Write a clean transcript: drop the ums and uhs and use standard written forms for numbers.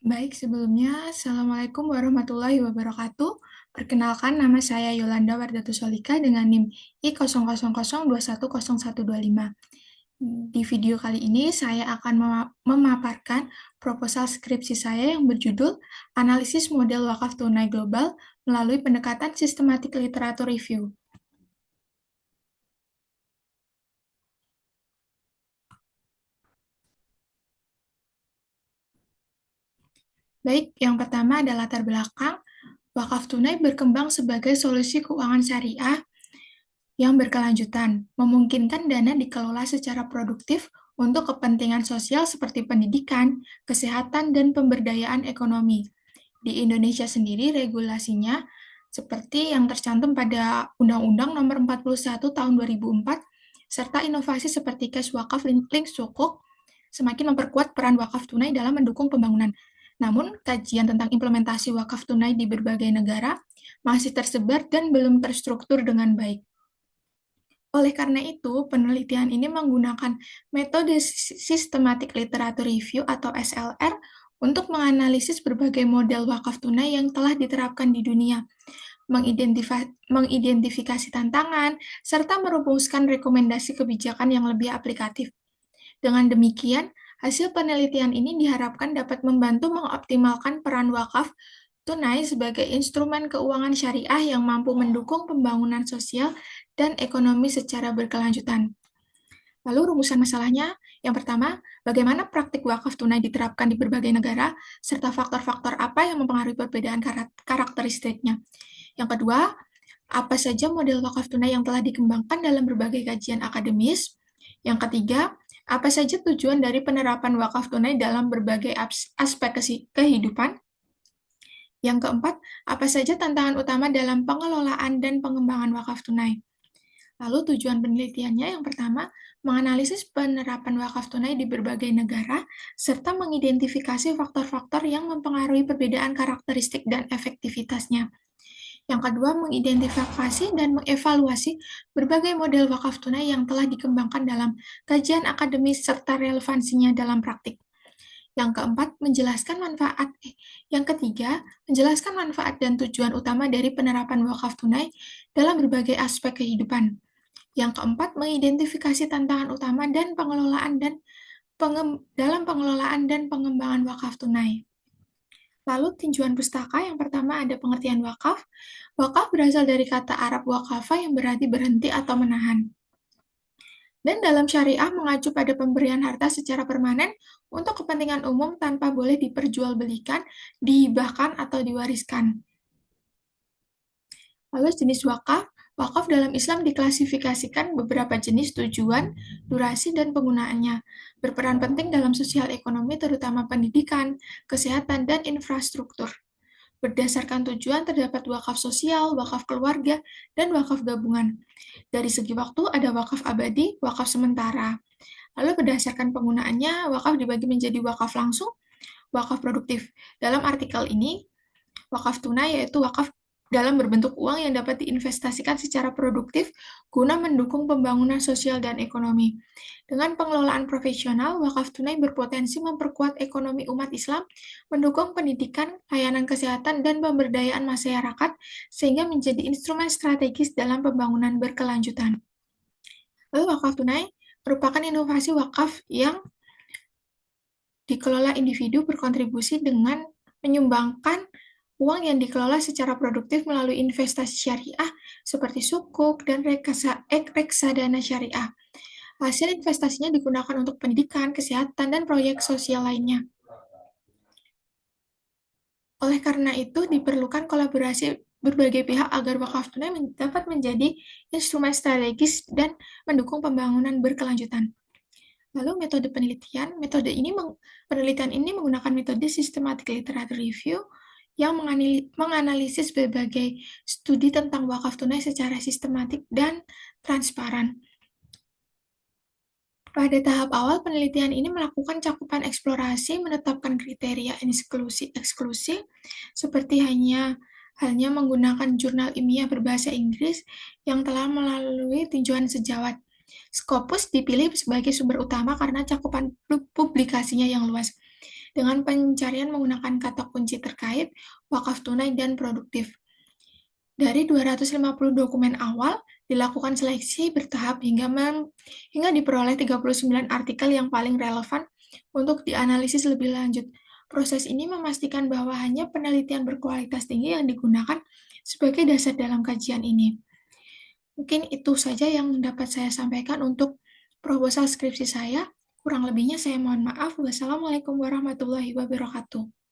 Baik, sebelumnya, Assalamualaikum warahmatullahi wabarakatuh. Perkenalkan, nama saya Yolanda Wardatu Solika dengan NIM I0002102125. Di video kali ini, saya akan memaparkan proposal skripsi saya yang berjudul Analisis Model Wakaf Tunai Global melalui Pendekatan Sistematik Literatur Review. Baik, yang pertama adalah latar belakang. Wakaf tunai berkembang sebagai solusi keuangan syariah yang berkelanjutan, memungkinkan dana dikelola secara produktif untuk kepentingan sosial seperti pendidikan, kesehatan, dan pemberdayaan ekonomi. Di Indonesia sendiri, regulasinya seperti yang tercantum pada Undang-Undang Nomor 41 Tahun 2004, serta inovasi seperti cash wakaf link sukuk, semakin memperkuat peran wakaf tunai dalam mendukung pembangunan. Namun, kajian tentang implementasi wakaf tunai di berbagai negara masih tersebar dan belum terstruktur dengan baik. Oleh karena itu, penelitian ini menggunakan metode Systematic Literature Review atau SLR untuk menganalisis berbagai model wakaf tunai yang telah diterapkan di dunia, mengidentifikasi tantangan, serta merumuskan rekomendasi kebijakan yang lebih aplikatif. Dengan demikian, hasil penelitian ini diharapkan dapat membantu mengoptimalkan peran wakaf tunai sebagai instrumen keuangan syariah yang mampu mendukung pembangunan sosial dan ekonomi secara berkelanjutan. Lalu rumusan masalahnya, yang pertama, bagaimana praktik wakaf tunai diterapkan di berbagai negara, serta faktor-faktor apa yang mempengaruhi perbedaan karakteristiknya. Yang kedua, apa saja model wakaf tunai yang telah dikembangkan dalam berbagai kajian akademis. Yang ketiga, apa saja tujuan dari penerapan wakaf tunai dalam berbagai aspek kehidupan. Yang keempat, apa saja tantangan utama dalam pengelolaan dan pengembangan wakaf tunai? Lalu tujuan penelitiannya yang pertama, menganalisis penerapan wakaf tunai di berbagai negara, serta mengidentifikasi faktor-faktor yang mempengaruhi perbedaan karakteristik dan efektivitasnya. Yang kedua, mengidentifikasi dan mengevaluasi berbagai model wakaf tunai yang telah dikembangkan dalam kajian akademis serta relevansinya dalam praktik. Yang keempat, yang ketiga, menjelaskan manfaat dan tujuan utama dari penerapan wakaf tunai dalam berbagai aspek kehidupan. Yang keempat, mengidentifikasi tantangan utama dan dalam pengelolaan dan pengembangan wakaf tunai. Lalu tinjauan pustaka, yang pertama ada pengertian wakaf. Wakaf berasal dari kata Arab waqafa yang berarti berhenti atau menahan. Dan dalam syariah mengacu pada pemberian harta secara permanen untuk kepentingan umum tanpa boleh diperjualbelikan, dihibahkan, atau diwariskan. Lalu jenis wakaf. Wakaf dalam Islam diklasifikasikan beberapa jenis tujuan, durasi, dan penggunaannya. Berperan penting dalam sosial ekonomi terutama pendidikan, kesehatan, dan infrastruktur. Berdasarkan tujuan terdapat wakaf sosial, wakaf keluarga, dan wakaf gabungan. Dari segi waktu ada wakaf abadi, wakaf sementara. Lalu berdasarkan penggunaannya, wakaf dibagi menjadi wakaf langsung, wakaf produktif. Dalam artikel ini, wakaf tunai yaitu wakaf dalam berbentuk uang yang dapat diinvestasikan secara produktif guna mendukung pembangunan sosial dan ekonomi. Dengan pengelolaan profesional, wakaf tunai berpotensi memperkuat ekonomi umat Islam, mendukung pendidikan, layanan kesehatan, dan pemberdayaan masyarakat, sehingga menjadi instrumen strategis dalam pembangunan berkelanjutan. Lalu wakaf tunai merupakan inovasi wakaf yang dikelola individu berkontribusi dengan menyumbangkan uang yang dikelola secara produktif melalui investasi syariah seperti sukuk dan reksadana syariah. Hasil investasinya digunakan untuk pendidikan, kesehatan, dan proyek sosial lainnya. Oleh karena itu, diperlukan kolaborasi berbagai pihak agar wakaf tunai dapat menjadi instrumen strategis dan mendukung pembangunan berkelanjutan. Lalu metode penelitian, penelitian ini menggunakan metode Systematic Literature Review yang menganalisis berbagai studi tentang wakaf tunai secara sistematik dan transparan. Pada tahap awal, penelitian ini melakukan cakupan eksplorasi, menetapkan kriteria eksklusi, seperti halnya menggunakan jurnal ilmiah berbahasa Inggris yang telah melalui tinjauan sejawat. Scopus dipilih sebagai sumber utama karena cakupan publikasinya yang luas. dengan pencarian menggunakan kata kunci terkait, wakaf tunai, dan produktif. Dari 250 dokumen awal, dilakukan seleksi bertahap hingga diperoleh 39 artikel yang paling relevan untuk dianalisis lebih lanjut. Proses ini memastikan bahwa hanya penelitian berkualitas tinggi yang digunakan sebagai dasar dalam kajian ini. Mungkin itu saja yang dapat saya sampaikan untuk proposal skripsi saya. Kurang lebihnya saya mohon maaf. Wassalamualaikum warahmatullahi wabarakatuh.